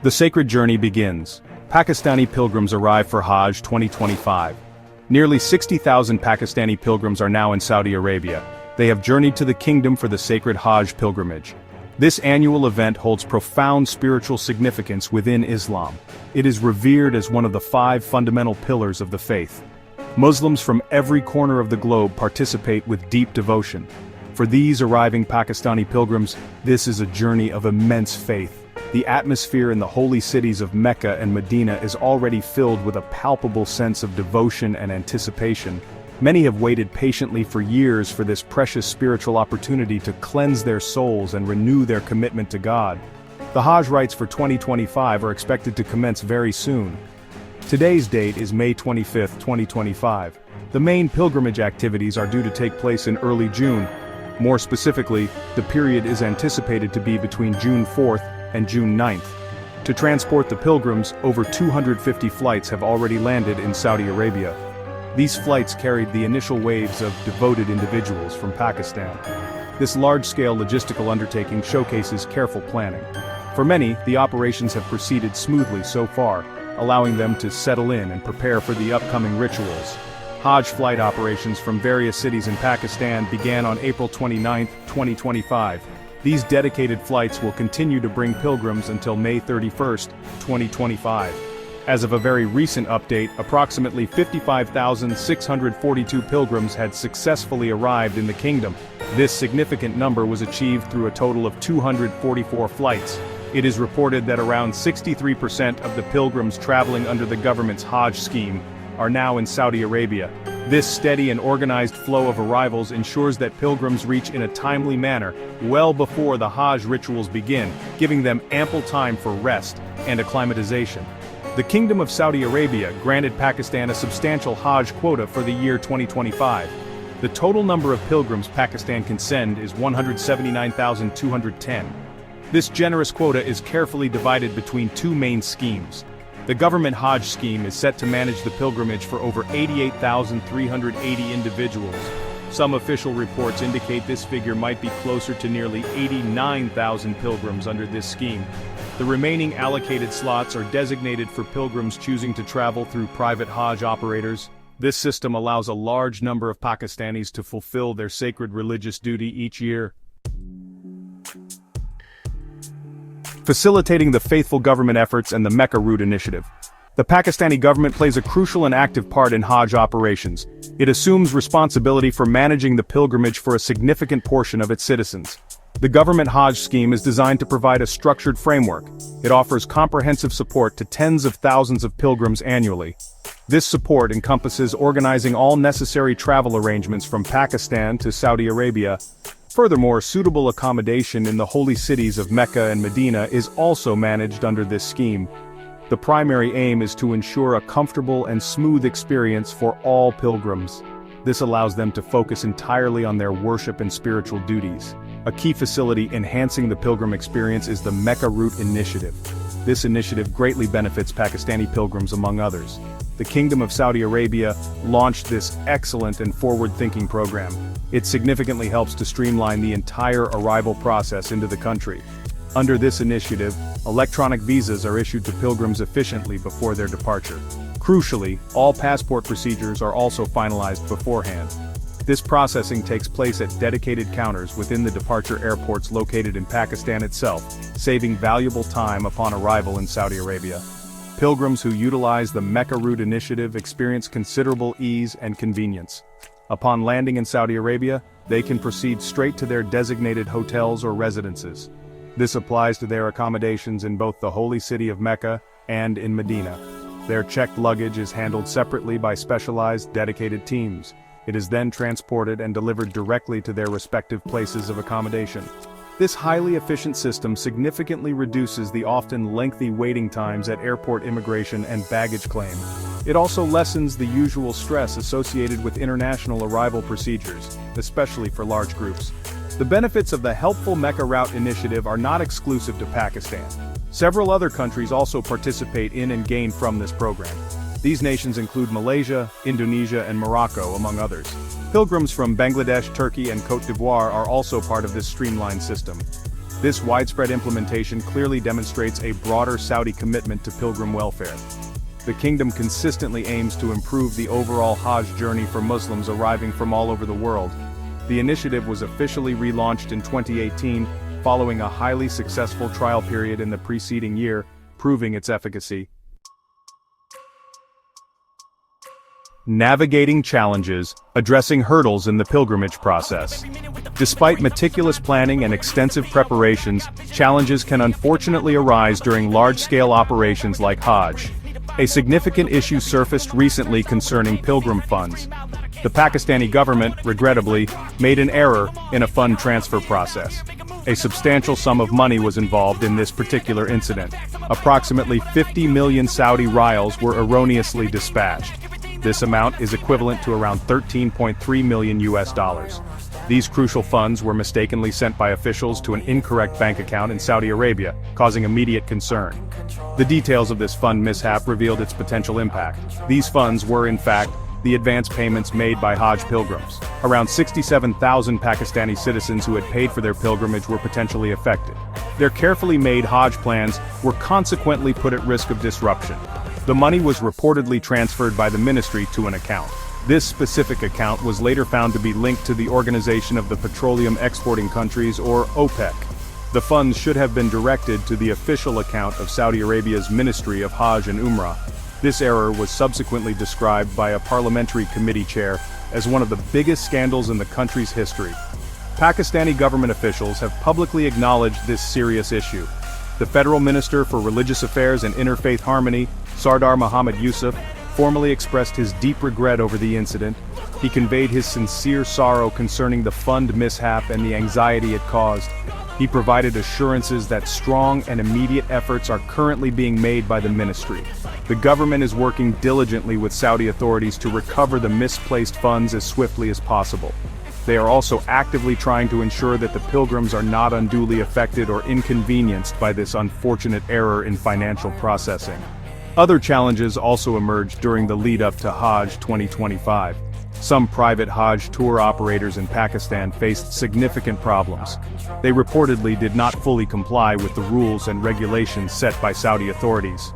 The sacred journey begins. Pakistani pilgrims arrive for Hajj 2025. Nearly 60,000 Pakistani pilgrims are now in Saudi Arabia. They have journeyed to the kingdom for the sacred Hajj pilgrimage. This annual event holds profound spiritual significance within Islam. It is revered as one of the 5 fundamental pillars of the faith. Muslims from every corner of the globe participate with deep devotion. For these arriving Pakistani pilgrims, this is a journey of immense faith. The atmosphere in the holy cities of Mecca and Medina is already filled with a palpable sense of devotion and anticipation. Many have waited patiently for years for this precious spiritual opportunity to cleanse their souls and renew their commitment to God. The Hajj rites for 2025 are expected to commence very soon. Today's date is May 25, 2025. The main pilgrimage activities are due to take place in early June. More specifically, the period is anticipated to be between June 4th and June 9th. To transport the pilgrims, over 250 flights have already landed in Saudi Arabia. These flights carried the initial waves of devoted individuals from Pakistan. This large-scale logistical undertaking showcases careful planning. For many, the operations have proceeded smoothly so far, allowing them to settle in and prepare for the upcoming rituals. Hajj flight operations from various cities in Pakistan began on April 29, 2025. These dedicated flights will continue to bring pilgrims until May 31, 2025. As of a very recent update, approximately 55,642 pilgrims had successfully arrived in the kingdom. This significant number was achieved through a total of 244 flights. It is reported that around 63% of the pilgrims traveling under the government's Hajj scheme are now in Saudi Arabia. This steady and organized flow of arrivals ensures that pilgrims reach in a timely manner, well before the Hajj rituals begin, giving them ample time for rest and acclimatization. The Kingdom of Saudi Arabia granted Pakistan a substantial Hajj quota for the year 2025. The total number of pilgrims Pakistan can send is 179,210. This generous quota is carefully divided between 2 main schemes. The government Hajj scheme is set to manage the pilgrimage for over 88,380 individuals. Some official reports indicate this figure might be closer to nearly 89,000 pilgrims under this scheme. The remaining allocated slots are designated for pilgrims choosing to travel through private Hajj operators. This system allows a large number of Pakistanis to fulfill their sacred religious duty each year, facilitating the faithful government efforts and the Mecca Route initiative. The Pakistani government plays a crucial and active part in Hajj operations. It assumes responsibility for managing the pilgrimage for a significant portion of its citizens. The government Hajj scheme is designed to provide a structured framework. It offers comprehensive support to tens of thousands of pilgrims annually. This support encompasses organizing all necessary travel arrangements from Pakistan to Saudi Arabia. Furthermore, suitable accommodation in the holy cities of Mecca and Medina is also managed under this scheme. The primary aim is to ensure a comfortable and smooth experience for all pilgrims. This allows them to focus entirely on their worship and spiritual duties. A key facility enhancing the pilgrim experience is the Mecca Route initiative. This initiative greatly benefits Pakistani pilgrims among others. The Kingdom of Saudi Arabia launched this excellent and forward-thinking program. It significantly helps to streamline the entire arrival process into the country. Under this initiative, electronic visas are issued to pilgrims efficiently before their departure. Crucially, all passport procedures are also finalized beforehand. This processing takes place at dedicated counters within the departure airports located in Pakistan itself, saving valuable time upon arrival in Saudi Arabia. Pilgrims who utilize the Mecca Route initiative experience considerable ease and convenience. Upon landing in Saudi Arabia, they can proceed straight to their designated hotels or residences. This applies to their accommodations in both the holy city of Mecca and in Medina. Their checked luggage is handled separately by specialized, dedicated teams. It is then transported and delivered directly to their respective places of accommodation. This highly efficient system significantly reduces the often lengthy waiting times at airport immigration and baggage claim. It also lessens the usual stress associated with international arrival procedures, especially for large groups. The benefits of the helpful Mecca Route initiative are not exclusive to Pakistan. Several other countries also participate in and gain from this program. These nations include Malaysia, Indonesia, and Morocco, among others. Pilgrims from Bangladesh, Turkey, and Côte d'Ivoire are also part of this streamlined system. This widespread implementation clearly demonstrates a broader Saudi commitment to pilgrim welfare. The kingdom consistently aims to improve the overall Hajj journey for Muslims arriving from all over the world. The initiative was officially relaunched in 2018, following a highly successful trial period in the preceding year, proving its efficacy. Navigating challenges, addressing hurdles in the pilgrimage process. Despite meticulous planning and extensive preparations, challenges can unfortunately arise during large-scale operations like Hajj. A significant issue surfaced recently concerning pilgrim funds. The Pakistani government, regrettably, made an error in a fund transfer process. A substantial sum of money was involved in this particular incident. Approximately 50 million Saudi riyals were erroneously dispatched. This amount is equivalent to around 13.3 million US dollars. These crucial funds were mistakenly sent by officials to an incorrect bank account in Saudi Arabia, causing immediate concern. The details of this fund mishap revealed its potential impact. These funds were, in fact, the advance payments made by Hajj pilgrims. Around 67,000 Pakistani citizens who had paid for their pilgrimage were potentially affected. Their carefully made Hajj plans were consequently put at risk of disruption. The money was reportedly transferred by the ministry to an account. This specific account was later found to be linked to the Organization of the Petroleum Exporting Countries, or OPEC. The funds should have been directed to the official account of Saudi Arabia's Ministry of Hajj and Umrah. This error was subsequently described by a parliamentary committee chair as one of the biggest scandals in the country's history. Pakistani government officials have publicly acknowledged this serious issue. The Federal Minister for Religious Affairs and Interfaith Harmony, Sardar Mohammad Yusuf, formally expressed his deep regret over the incident. He conveyed his sincere sorrow concerning the fund mishap and the anxiety it caused. He provided assurances that strong and immediate efforts are currently being made by the ministry. The government is working diligently with Saudi authorities to recover the misplaced funds as swiftly as possible. They are also actively trying to ensure that the pilgrims are not unduly affected or inconvenienced by this unfortunate error in financial processing. Other challenges also emerged during the lead-up to Hajj 2025. Some private Hajj tour operators in Pakistan faced significant problems. They reportedly did not fully comply with the rules and regulations set by Saudi authorities.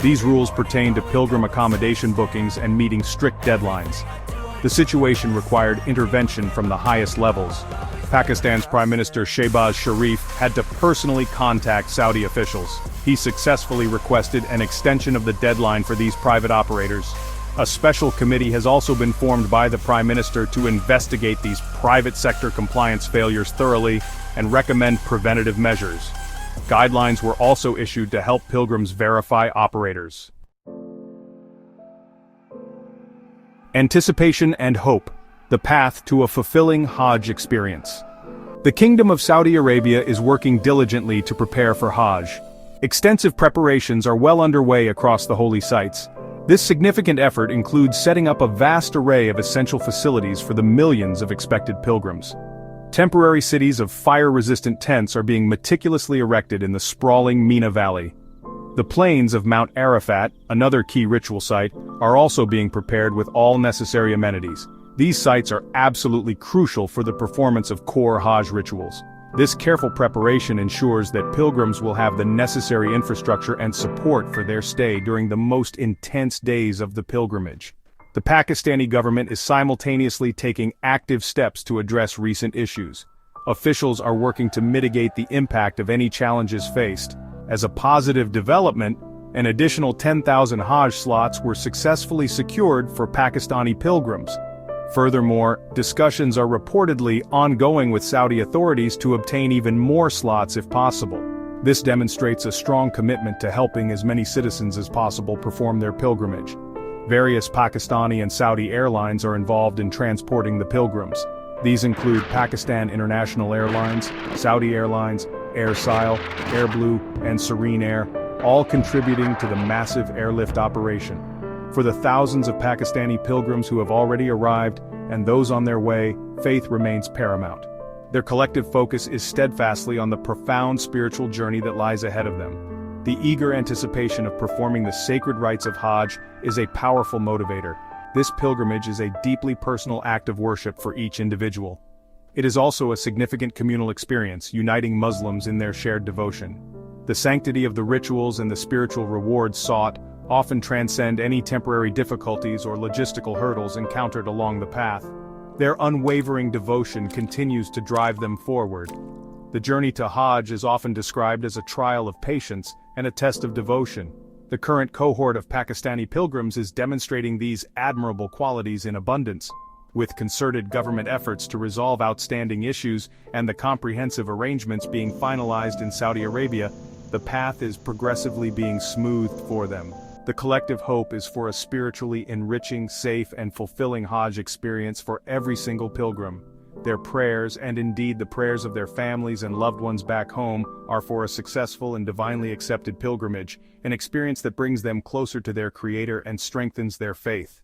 These rules pertain to pilgrim accommodation bookings and meeting strict deadlines. The situation required intervention from the highest levels. Pakistan's Prime Minister Shehbaz Sharif had to personally contact Saudi officials. He successfully requested an extension of the deadline for these private operators. A special committee has also been formed by the Prime Minister to investigate these private sector compliance failures thoroughly and recommend preventative measures. Guidelines were also issued to help pilgrims verify operators. Anticipation and hope, the path to a fulfilling Hajj experience. The Kingdom of Saudi Arabia is working diligently to prepare for Hajj. Extensive preparations are well underway across the holy sites. This significant effort includes setting up a vast array of essential facilities for the millions of expected pilgrims. Temporary cities of fire-resistant tents are being meticulously erected in the sprawling Mina Valley. The plains of Mount Arafat, another key ritual site, are also being prepared with all necessary amenities. These sites are absolutely crucial for the performance of core Hajj rituals. This careful preparation ensures that pilgrims will have the necessary infrastructure and support for their stay during the most intense days of the pilgrimage. The Pakistani government is simultaneously taking active steps to address recent issues. Officials are working to mitigate the impact of any challenges faced. As a positive development, an additional 10,000 Hajj slots were successfully secured for Pakistani pilgrims. Furthermore, discussions are reportedly ongoing with Saudi authorities to obtain even more slots if possible. This demonstrates a strong commitment to helping as many citizens as possible perform their pilgrimage. Various Pakistani and Saudi airlines are involved in transporting the pilgrims. These include Pakistan International Airlines, Saudi Airlines, AirSile, AirBlue, and Serene Air, all contributing to the massive airlift operation. For the thousands of Pakistani pilgrims who have already arrived, and those on their way, faith remains paramount. Their collective focus is steadfastly on the profound spiritual journey that lies ahead of them. The eager anticipation of performing the sacred rites of Hajj is a powerful motivator. This pilgrimage is a deeply personal act of worship for each individual. It is also a significant communal experience, uniting Muslims in their shared devotion. The sanctity of the rituals and the spiritual rewards sought often transcend any temporary difficulties or logistical hurdles encountered along the path. Their unwavering devotion continues to drive them forward. The journey to Hajj is often described as a trial of patience and a test of devotion. The current cohort of Pakistani pilgrims is demonstrating these admirable qualities in abundance. With concerted government efforts to resolve outstanding issues and the comprehensive arrangements being finalized in Saudi Arabia, the path is progressively being smoothed for them. The collective hope is for a spiritually enriching, safe, and fulfilling Hajj experience for every single pilgrim. Their prayers, and indeed the prayers of their families and loved ones back home, are for a successful and divinely accepted pilgrimage, an experience that brings them closer to their Creator and strengthens their faith.